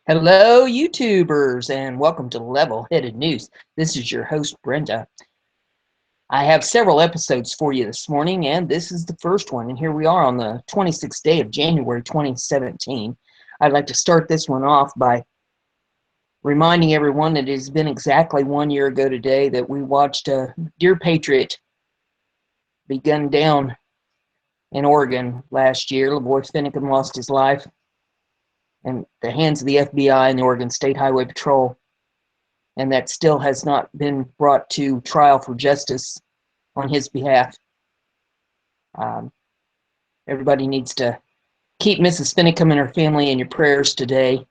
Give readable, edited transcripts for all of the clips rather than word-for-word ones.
Hello, YouTubers, and welcome to Level-Headed News. This is your host, Brenda. I have several episodes for you this morning, and this is the first one. And here we are on the 26th day of January 2017. I'd like to start this one off by reminding everyone that it has been exactly 1 year ago today that we watched a dear patriot be gunned down in Oregon last year. LaVoy Finicum lost his life in the hands of the FBI and the Oregon State Highway Patrol, and that still has not been brought to trial for justice on his behalf. Everybody needs to keep Mrs. Finicum and her family in your prayers today.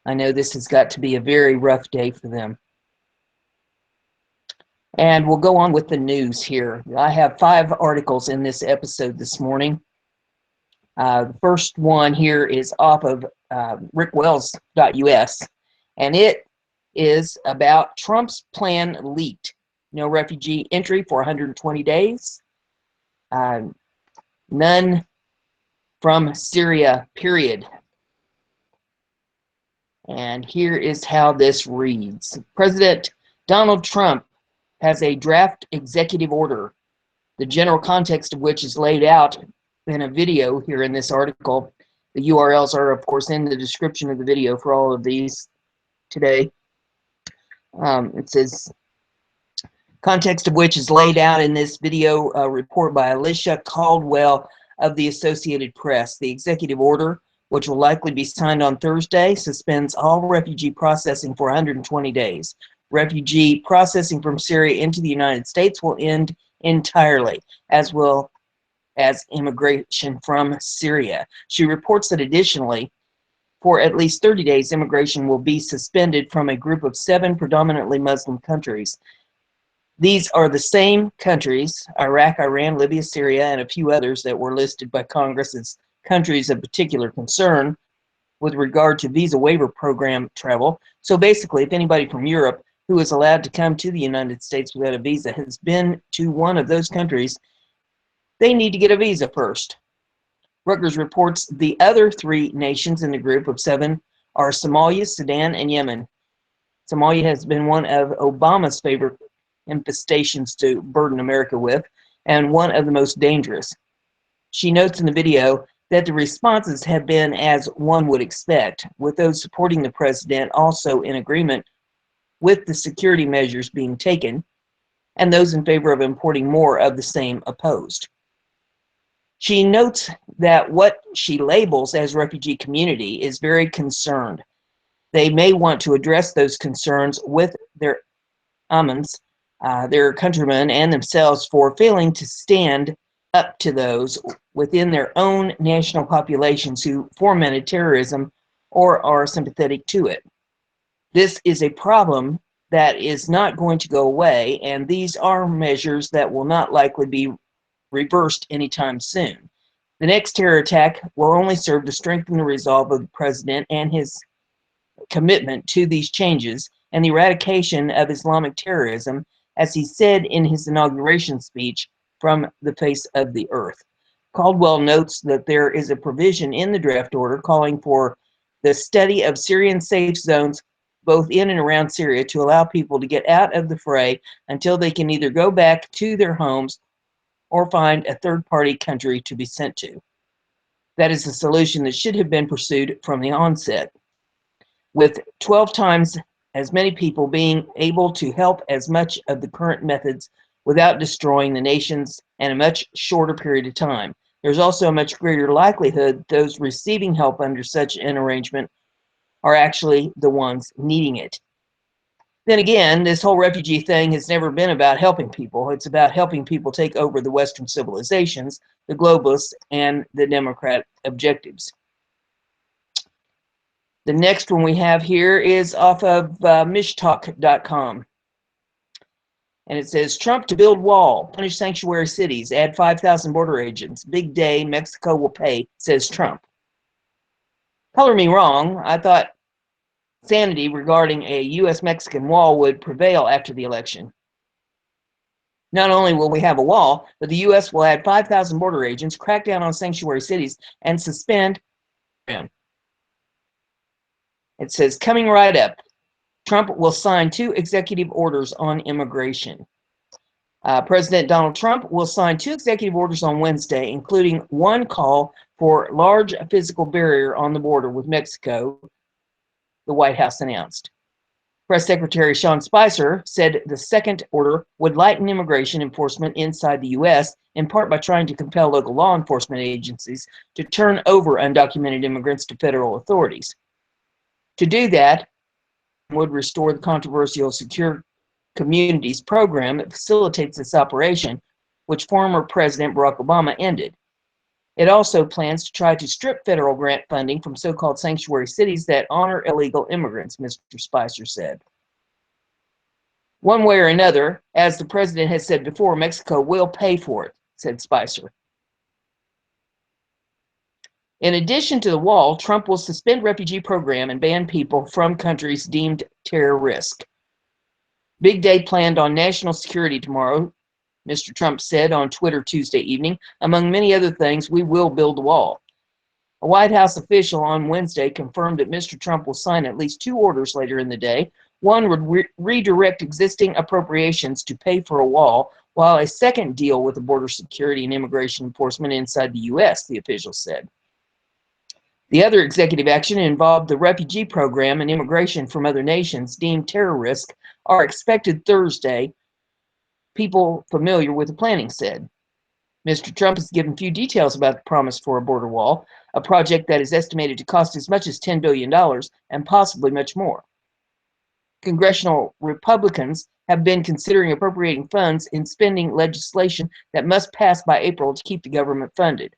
I know this has got to be a very rough day for them. And we'll go on with the news here. I have 5 articles in this episode this morning. The first one here is off of rickwells.us, and it is about Trump's plan leaked. No refugee entry for 120 days. None from Syria, period. And here is how this reads. President Donald Trump has a draft executive order, the general context of which is laid out in a video here in this article. The URLs are, of course, in the description of the video for all of these today. It says, context of which is laid out in this video report by Alicia Caldwell of the Associated Press. The executive order, which will likely be signed on Thursday, suspends all refugee processing for 120 days. Refugee processing from Syria into the United States will end entirely, as will as immigration from Syria. She reports that additionally, for at least 30 days, immigration will be suspended from a group of 7 predominantly Muslim countries. These are the same countries, Iraq, Iran, Libya, Syria, and a few others that were listed by Congress as countries of particular concern with regard to visa waiver program travel. So basically, if anybody from Europe who is allowed to come to the United States without a visa has been to one of those countries, they need to get a visa first. Rutgers reports the other 3 nations in the group of 7 are Somalia, Sudan, and Yemen. Somalia has been one of Obama's favorite infestations to burden America with, and one of the most dangerous. She notes in the video that the responses have been as one would expect, with those supporting the president also in agreement with the security measures being taken, and those in favor of importing more of the same opposed. She notes that what she labels as refugee community is very concerned. They may want to address those concerns with their their countrymen and themselves for failing to stand up to those within their own national populations who fomented terrorism or are sympathetic to it. This is a problem that is not going to go away, and these are measures that will not likely be reversed anytime soon. The next terror attack will only serve to strengthen the resolve of the president and his commitment to these changes and the eradication of Islamic terrorism, as he said in his inauguration speech, from the face of the earth. Caldwell notes that there is a provision in the draft order calling for the study of Syrian safe zones both in and around Syria to allow people to get out of the fray until they can either go back to their homes or find a third-party country to be sent to. That is a solution that should have been pursued from the onset. With 12 times as many people being able to help as much of the current methods without destroying the nations in a much shorter period of time. There's also a much greater likelihood those receiving help under such an arrangement are actually the ones needing it. Then again, this whole refugee thing has never been about helping people. It's about helping people take over the Western civilizations, the globalists, and the Democrat objectives. The next one we have here is off of mishtalk.com. And it says, Trump to build wall, punish sanctuary cities, add 5,000 border agents. Big day, Mexico will pay, says Trump. Color me wrong, I thought sanity regarding a U.S.-Mexican wall would prevail after the election. Not only will we have a wall, but the U.S. will add 5,000 border agents, crack down on sanctuary cities, and suspend It says, coming right up, Trump will sign 2 executive orders on immigration. President Donald Trump will sign 2 executive orders on Wednesday, including one call for large physical barrier on the border with Mexico, the White House announced. Press Secretary Sean Spicer said the second order would lighten immigration enforcement inside the U.S., in part by trying to compel local law enforcement agencies to turn over undocumented immigrants to federal authorities. To do that would restore the controversial Secure Communities program that facilitates this operation, which former President Barack Obama ended. It also plans to try to strip federal grant funding from so-called sanctuary cities that honor illegal immigrants, Mr. Spicer said. One way or another, as the president has said before, Mexico will pay for it, said Spicer. In addition to the wall, Trump will suspend refugee program and ban people from countries deemed terror risk. Big day planned on national security tomorrow, Mr. Trump said on Twitter Tuesday evening. Among many other things, we will build a wall. A White House official on Wednesday confirmed that Mr. Trump will sign at least 2 orders later in the day. One would redirect existing appropriations to pay for a wall, while a second deal with the border security and immigration enforcement inside the U.S., the official said. The other executive action involved the refugee program, and immigration from other nations deemed terror risk are expected Thursday, people familiar with the planning said. Mr. Trump has given few details about the promise for a border wall, a project that is estimated to cost as much as $10 billion and possibly much more. Congressional Republicans have been considering appropriating funds in spending legislation that must pass by April to keep the government funded.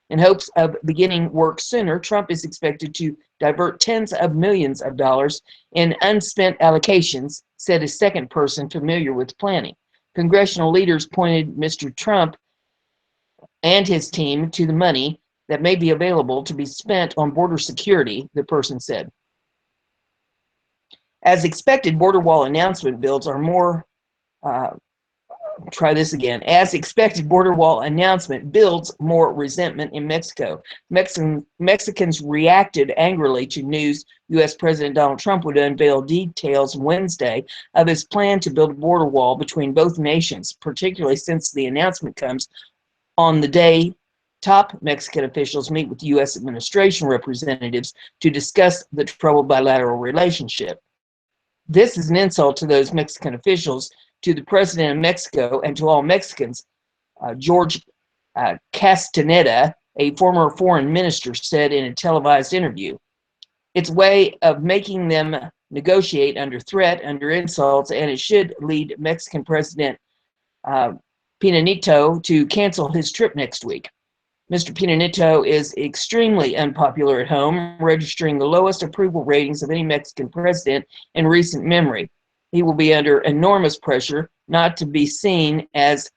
In hopes of beginning work sooner, Trump is expected to divert tens of millions of dollars in unspent allocations, said a second person familiar with planning. Congressional leaders pointed Mr. Trump and his team to the money that may be available to be spent on border security, the person said. As expected, border wall announcement bills are more As expected, border wall announcement builds more resentment in Mexico. Mexicans reacted angrily to news U.S. President Donald Trump would unveil details Wednesday of his plan to build a border wall between both nations, particularly since the announcement comes on the day top Mexican officials meet with U.S. administration representatives to discuss the troubled bilateral relationship. This is an insult to those Mexican officials, to the president of Mexico, and to all Mexicans, George Castaneda, a former foreign minister, said in a televised interview. It's a way of making them negotiate under threat, under insults, and it should lead Mexican President Peña Nieto to cancel his trip next week. Mr. Peña Nieto is extremely unpopular at home, registering the lowest approval ratings of any Mexican president in recent memory. He will be under enormous pressure not to be seen as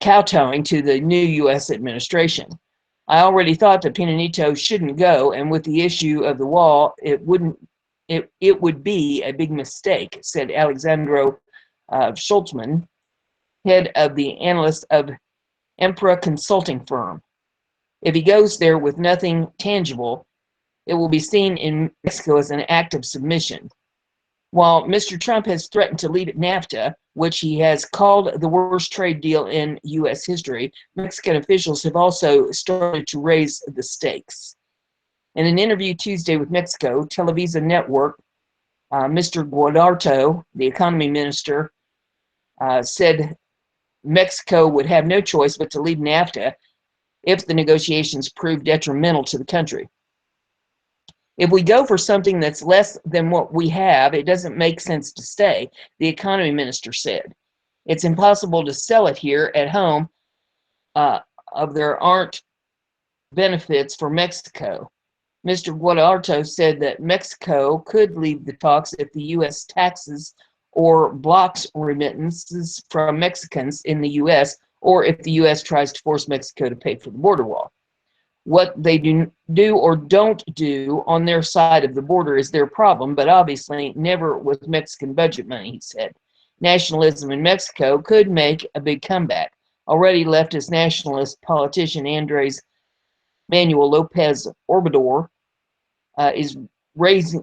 kowtowing to the new U.S. administration. I already thought that Peña Nieto shouldn't go, and with the issue of the wall, it would be a big mistake, said Alexandro Schultzman, head of the analyst of Empra consulting firm. If he goes there with nothing tangible, it will be seen in Mexico as an act of submission. While Mr. Trump has threatened to leave NAFTA, which he has called the worst trade deal in U.S. history, Mexican officials have also started to raise the stakes. In an interview Tuesday with Mexico Televisa Network, Mr. Guajardo, the economy minister, said Mexico would have no choice but to leave NAFTA if the negotiations prove detrimental to the country. If we go for something that's less than what we have, it doesn't make sense to stay, the economy minister said. It's impossible to sell it here at home. There aren't benefits for Mexico. Mr. Guajardo said that Mexico could leave the talks if the U.S. taxes or blocks remittances from Mexicans in the U.S., or if the U.S. tries to force Mexico to pay for the border wall. What they do or don't do on their side of the border is their problem, but obviously never with Mexican budget money, he said. Nationalism in Mexico could make a big comeback. Already leftist nationalist politician Andres Manuel Lopez Obrador is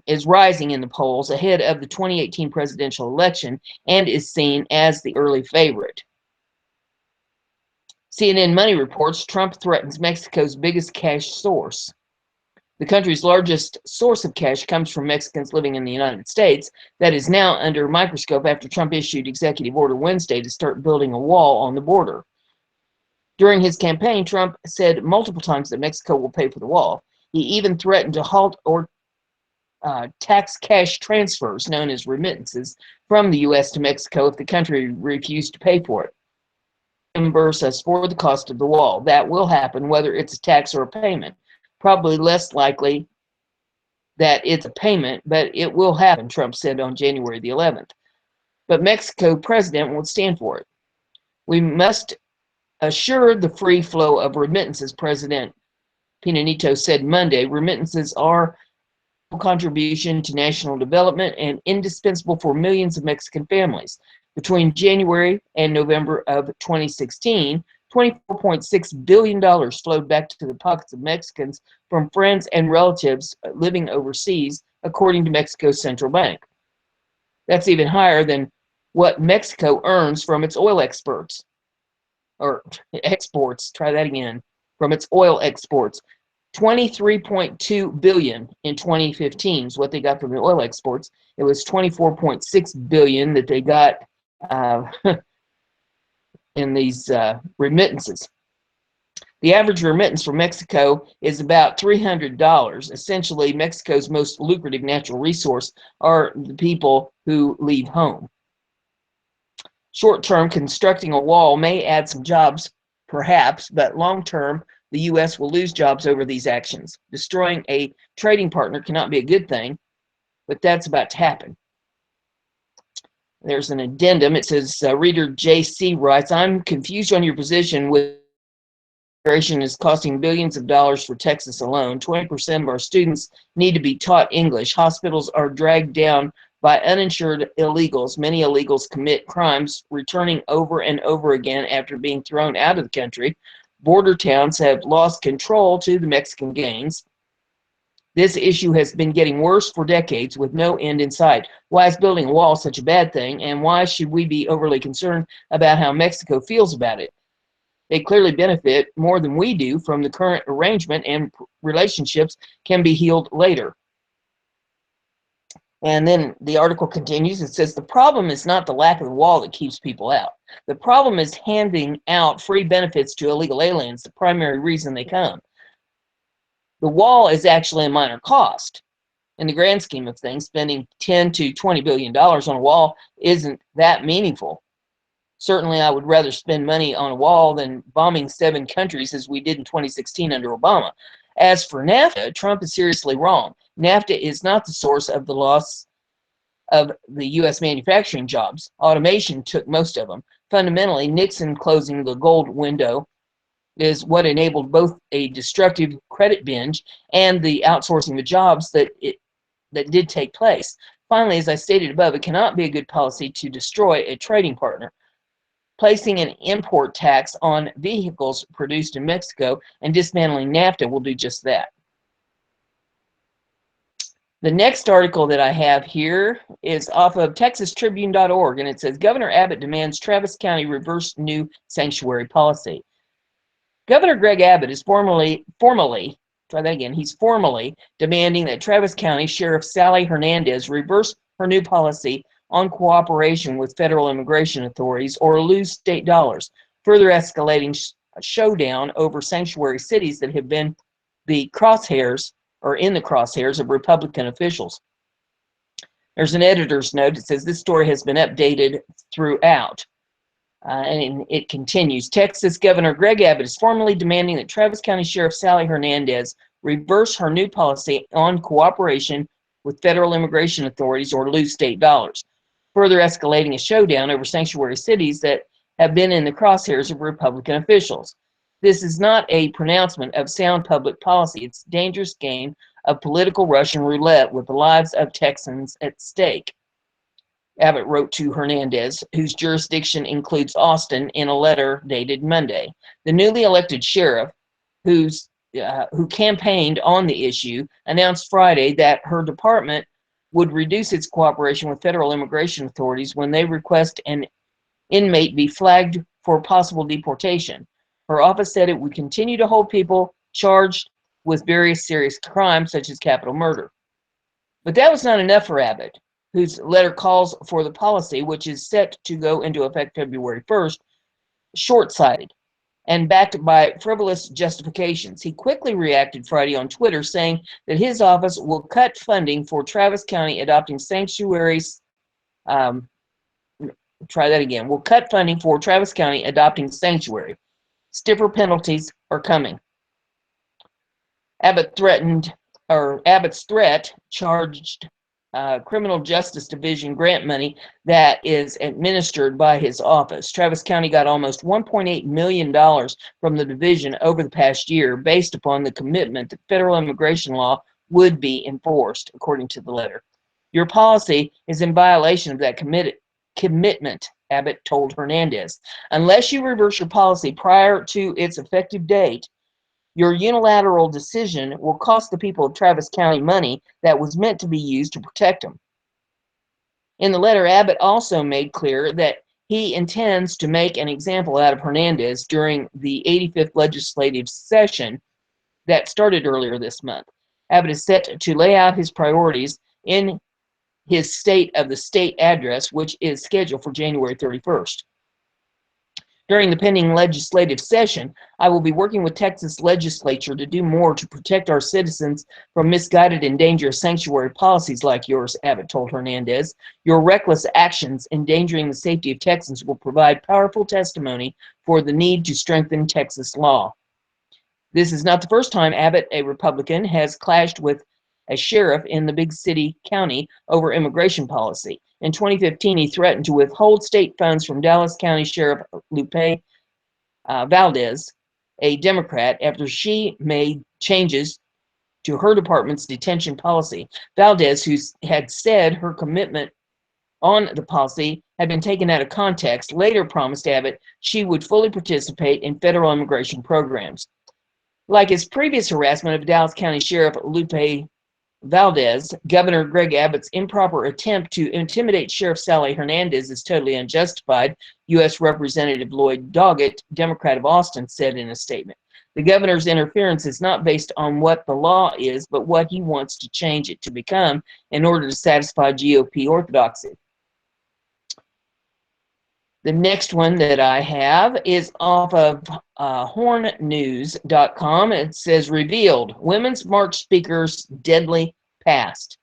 is rising in the polls ahead of the 2018 presidential election and is seen as the early favorite. CNN Money reports Trump threatens Mexico's biggest cash source. The country's largest source of cash comes from Mexicans living in the United States. That is now under a microscope after Trump issued Executive Order Wednesday to start building a wall on the border. During his campaign, Trump said multiple times that Mexico will pay for the wall. He even threatened to halt or tax cash transfers, known as remittances, from the U.S. to Mexico if the country refused to pay for it. Reimburse us for the cost of the wall. That will happen whether it's a tax or a payment. Probably less likely that it's a payment, but it will happen, Trump said on January the 11th. But Mexico president won't stand for it. We must assure the free flow of remittances, President Peña Nieto said Monday. Remittances are a contribution to national development and indispensable for millions of Mexican families. Between January and November of 2016, $24.6 billion flowed back to the pockets of Mexicans from friends and relatives living overseas, according to Mexico's central bank. That's even higher than what Mexico earns from its oil exports. Try that again. From its oil exports. $23.2 billion in 2015 is what they got from the oil exports. It was $24.6 billion that they got in these remittances. The average remittance from Mexico is about $300. Essentially, Mexico's most lucrative natural resource are the people who leave home. Short-term, constructing a wall may add some jobs, perhaps, but long-term, the U.S. will lose jobs over these actions. Destroying a trading partner cannot be a good thing, but that's about to happen. There's an addendum. It says, reader JC writes, I'm confused on your position with immigration is costing billions of dollars for Texas alone. 20% of our students need to be taught English. Hospitals are dragged down by uninsured illegals. Many illegals commit crimes, returning over and over again after being thrown out of the country. Border towns have lost control to the Mexican gangs. This issue has been getting worse for decades with no end in sight. Why is building a wall such a bad thing, and why should we be overly concerned about how Mexico feels about it? They clearly benefit more than we do from the current arrangement, and relationships can be healed later. And then the article continues. It says, the problem is not the lack of the wall that keeps people out. The problem is handing out free benefits to illegal aliens, the primary reason they come. The wall is actually a minor cost. In the grand scheme of things, spending $10 to $20 billion on a wall isn't that meaningful. Certainly, I would rather spend money on a wall than bombing 7 countries as we did in 2016 under Obama. As for NAFTA, Trump is seriously wrong. NAFTA is not the source of the loss of the U.S. manufacturing jobs. Automation took most of them. Fundamentally, Nixon closing the gold window is what enabled both a destructive credit binge and the outsourcing of jobs that did take place. Finally, as I stated above, it cannot be a good policy to destroy a trading partner. Placing an import tax on vehicles produced in Mexico and dismantling NAFTA will do just that. The next article that I have here is off of TexasTribune.org, and it says, Governor Abbott demands Travis County reverse new sanctuary policy. Governor Greg Abbott is formally demanding that Travis County Sheriff Sally Hernandez reverse her new policy on cooperation with federal immigration authorities or lose state dollars, further escalating a showdown over sanctuary cities that have been the crosshairs or in the crosshairs of Republican officials. There's an editor's note. It says this story has been updated throughout. And it continues. Texas Governor Greg Abbott is formally demanding that Travis County Sheriff Sally Hernandez reverse her new policy on cooperation with federal immigration authorities or lose state dollars, further escalating a showdown over sanctuary cities that have been in the crosshairs of Republican officials. This is not a pronouncement of sound public policy. It's a dangerous game of political Russian roulette with the lives of Texans at stake, Abbott wrote to Hernandez, whose jurisdiction includes Austin, in a letter dated Monday. The newly elected sheriff, whose who campaigned on the issue, announced Friday that her department would reduce its cooperation with federal immigration authorities when they request an inmate be flagged for possible deportation. Her office said it would continue to hold people charged with various serious crimes such as capital murder. But that was not enough for Abbott, whose letter calls for the policy, which is set to go into effect February 1st, short-sighted and backed by frivolous justifications. He quickly reacted Friday on Twitter, saying that his office will cut funding for Travis County adopting sanctuaries. Will cut funding for Travis County adopting sanctuary. Stiffer penalties are coming. Abbott's threat charged Criminal Justice Division grant money that is administered by his office. Travis County got almost $1.8 million from the division over the past year, based upon the commitment that federal immigration law would be enforced, according to the letter. Your policy is in violation of that commitment, Abbott told Hernandez. Unless you reverse your policy prior to its effective date, your unilateral decision will cost the people of Travis County money that was meant to be used to protect them. In the letter, Abbott also made clear that he intends to make an example out of Hernandez during the 85th legislative session that started earlier this month. Abbott is set to lay out his priorities in his State of the State address, which is scheduled for January 31st. During the pending legislative session, I will be working with Texas legislature to do more to protect our citizens from misguided and dangerous sanctuary policies like yours, Abbott told Hernandez. Your reckless actions endangering the safety of Texans will provide powerful testimony for the need to strengthen Texas law. This is not the first time Abbott, a Republican, has clashed with a sheriff in the big city county over immigration policy. In 2015, he threatened to withhold state funds from Dallas County Sheriff Lupe Valdez, a Democrat, after she made changes to her department's detention policy. Valdez, who had said her commitment on the policy had been taken out of context, later promised Abbott she would fully participate in federal immigration programs. Like his previous harassment of Dallas County Sheriff Lupe Valdez, Governor Greg Abbott's improper attempt to intimidate Sheriff Sally Hernandez is totally unjustified, U.S. Representative Lloyd Doggett, Democrat of Austin, said in a statement. The governor's interference is not based on what the law is, but what he wants to change it to become in order to satisfy GOP orthodoxy. The next one that I have is off of hornnews.com. It says, revealed, Women's March speakers deadly past.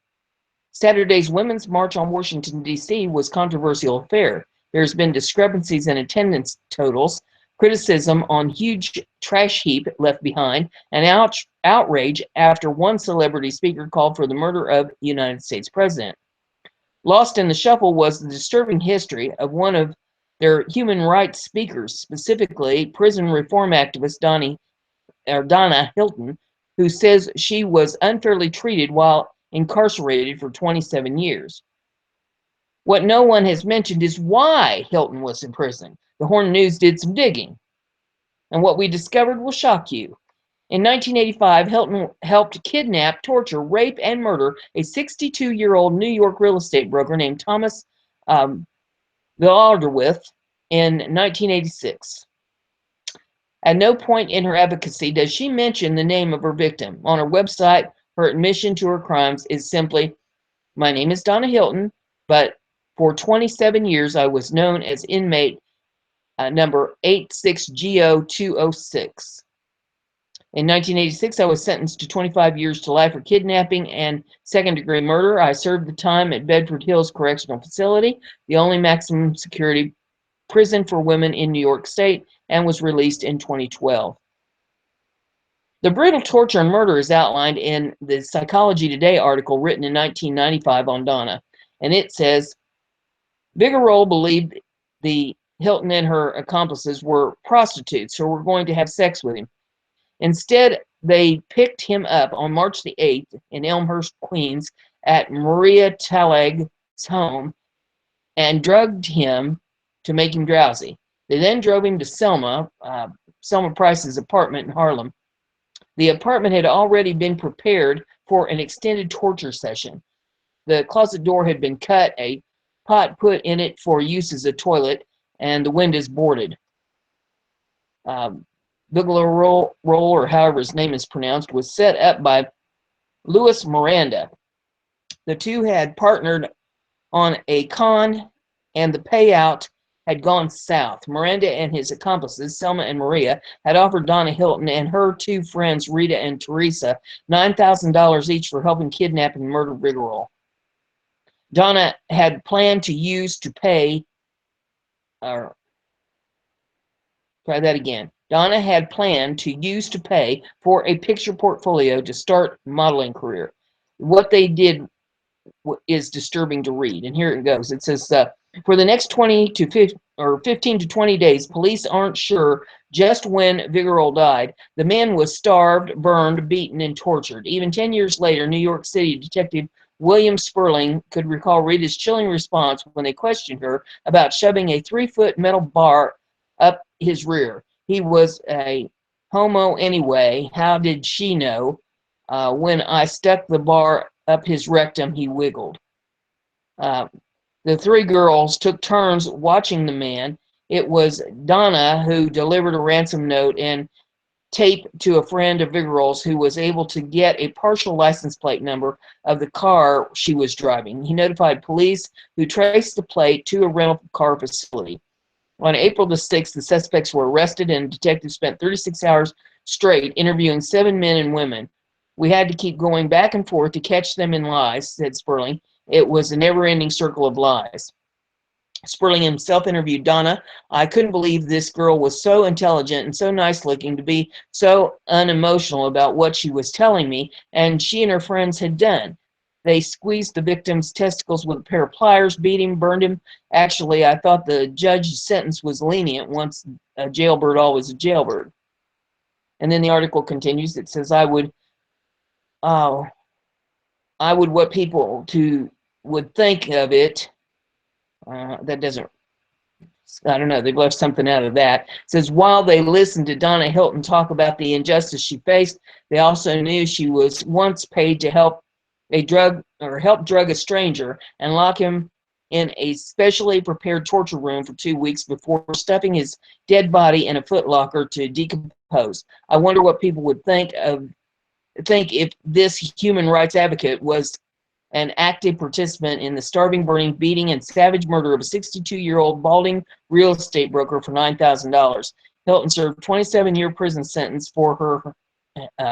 Saturday's Women's March on Washington, D.C. was a controversial affair. There's been discrepancies in attendance totals, criticism on huge trash heap left behind, and outrage after one celebrity speaker called for the murder of the United States president. Lost in the shuffle was the disturbing history of one of their human rights speakers, specifically prison reform activist Donna Hilton, who says she was unfairly treated while incarcerated for 27 years. What no one has mentioned is why Hilton was in prison. The Horn News did some digging, and what we discovered will shock you. In 1985, Hilton helped kidnap, torture, rape, and murder a 62-year-old New York real estate broker named Thomas Villarderwith in 1986. At no point in her advocacy does she mention the name of her victim. On her website, her admission to her crimes is simply, my name is Donna Hilton, but for 27 years I was known as inmate number 86GO206. In 1986, I was sentenced to 25 years to life for kidnapping and second-degree murder. I served the time at Bedford Hills Correctional Facility, the only maximum security prison for women in New York State, and was released in 2012. The brutal torture and murder is outlined in the Psychology Today article written in 1995 on Donna, and it says, Bigeroll believed the Hilton and her accomplices were prostitutes who were going to have sex with him. Instead, they picked him up on March the 8th in Elmhurst, Queens, at Maria Taleg's home and drugged him to make him drowsy. They then drove him to Selma Price's apartment in Harlem. The apartment had already been prepared for an extended torture session. The closet door had been cut, a pot put in it for use as a toilet, and the windows boarded. Bigelow Roll, or however his name is pronounced, was set up by Louis Miranda. The two had partnered on a con, and the payout had gone south. Miranda and his accomplices, Selma and Maria, had offered Donna Hilton and her two friends, Rita and Teresa, $9,000 each for helping kidnap and murder Bigelow. Donna had planned to use to pay, or try that again. Donna had planned to use to pay for a picture portfolio to start modeling career. What they did is disturbing to read, and here it goes. It says, for the next 20 to 50, or 15 to 20 days, police aren't sure just when Bigelow died. The man was starved, burned, beaten, and tortured. Even 10 years later, New York City Detective William Sperling could recall Rita's chilling response when they questioned her about shoving a 3-foot metal bar up his rear. He was a homo anyway. How did she know? When I stuck the bar up his rectum, he wiggled. The three girls took turns watching the man. It was Donna who delivered a ransom note and tape to a friend of Bigelow's who was able to get a partial license plate number of the car she was driving. He notified police, who traced the plate to a rental car facility. On April the 6th, the suspects were arrested, and detectives spent 36 hours straight interviewing 7 men and women. We had to keep going back and forth to catch them in lies, said Sperling. It was a never-ending circle of lies. Sperling himself interviewed Donna. I couldn't believe this girl was so intelligent and so nice-looking to be so unemotional about what she was telling me and she and her friends had done. They squeezed the victim's testicles with a pair of pliers, beat him, burned him. Actually, I thought the judge's sentence was lenient. Once a jailbird, always a jailbird. And then the article continues. It says, I would what people would think of it. That doesn't, I don't know, they've left something out of that. It says, while they listened to Donna Hilton talk about the injustice she faced, they also knew she was once paid to help drug a stranger and lock him in a specially prepared torture room for 2 weeks before stuffing his dead body in a footlocker to decompose. I wonder what people would think if this human rights advocate was an active participant in the starving, burning, beating, and savage murder of a 62-year-old balding real estate broker for $9,000. Hilton served a 27-year prison sentence for her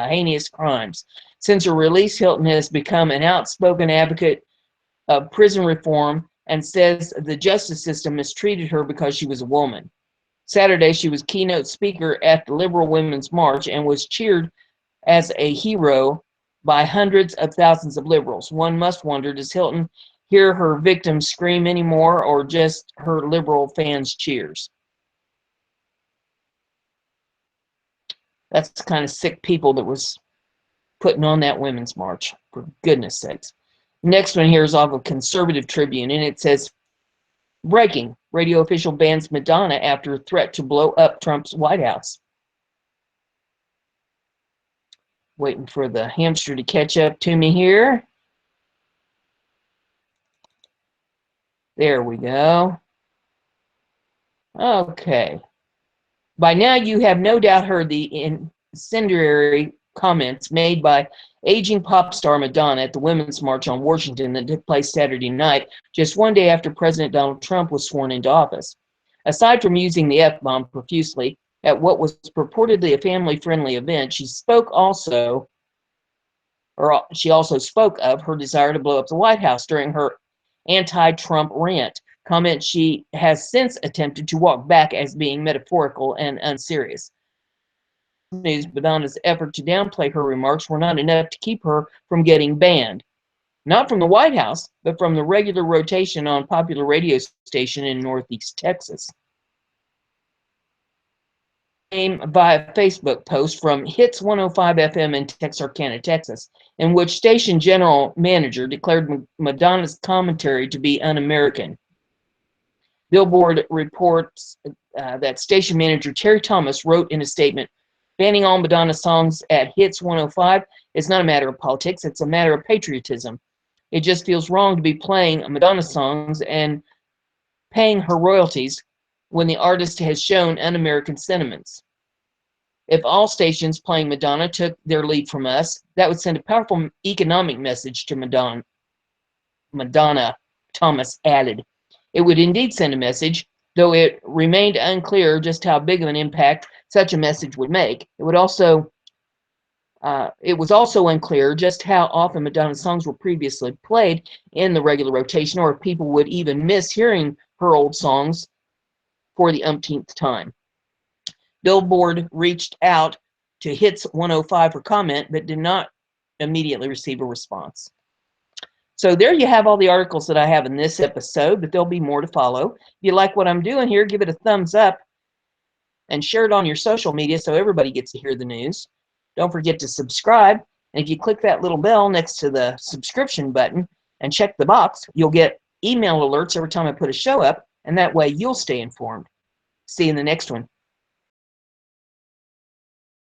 heinous crimes. Since her release, Hilton has become an outspoken advocate of prison reform and says the justice system mistreated her because she was a woman. Saturday, she was keynote speaker at the Liberal Women's March and was cheered as a hero by hundreds of thousands of liberals. One must wonder, does Hilton hear her victims scream anymore, or just her liberal fans' cheers? That's the kind of sick people that was putting on that women's march, for goodness sakes. Next one here is off of Conservative Tribune, and it says, breaking, radio official bans Madonna after threat to blow up Trump's White House. Waiting for the hamster to catch up to me here. There we go. Okay. By now, you have no doubt heard the incendiary comments made by aging pop star Madonna at the Women's March on Washington that took place Saturday night, just one day after President Donald Trump was sworn into office. Aside from using the F-bomb profusely at what was purportedly a family-friendly event, she also spoke of her desire to blow up the White House during her anti-Trump rant, comment she has since attempted to walk back as being metaphorical and unserious. News, Madonna's effort to downplay her remarks were not enough to keep her from getting banned. Not from the White House, but from the regular rotation on popular radio station in Northeast Texas. By a Facebook post from Hits 105 FM in Texarkana, Texas, in which station general manager declared Madonna's commentary to be un-American. Billboard reports that station manager Terry Thomas wrote in a statement, Banning all Madonna songs at Hits 105 is not a matter of politics, it's a matter of patriotism. It just feels wrong to be playing Madonna songs and paying her royalties when the artist has shown un-American sentiments. If all stations playing Madonna took their lead from us, that would send a powerful economic message to Madonna, Thomas added. It would indeed send a message, though it remained unclear just how big of an impact such a message would make. It was also unclear just how often Madonna's songs were previously played in the regular rotation, or if people would even miss hearing her old songs for the umpteenth time. Billboard reached out to Hits 105 for comment, but did not immediately receive a response. So there you have all the articles that I have in this episode, but there'll be more to follow. If you like what I'm doing here, give it a thumbs up and share it on your social media so everybody gets to hear the news. Don't forget to subscribe, and if you click that little bell next to the subscription button and check the box, you'll get email alerts every time I put a show up, and that way you'll stay informed. See you in the next one.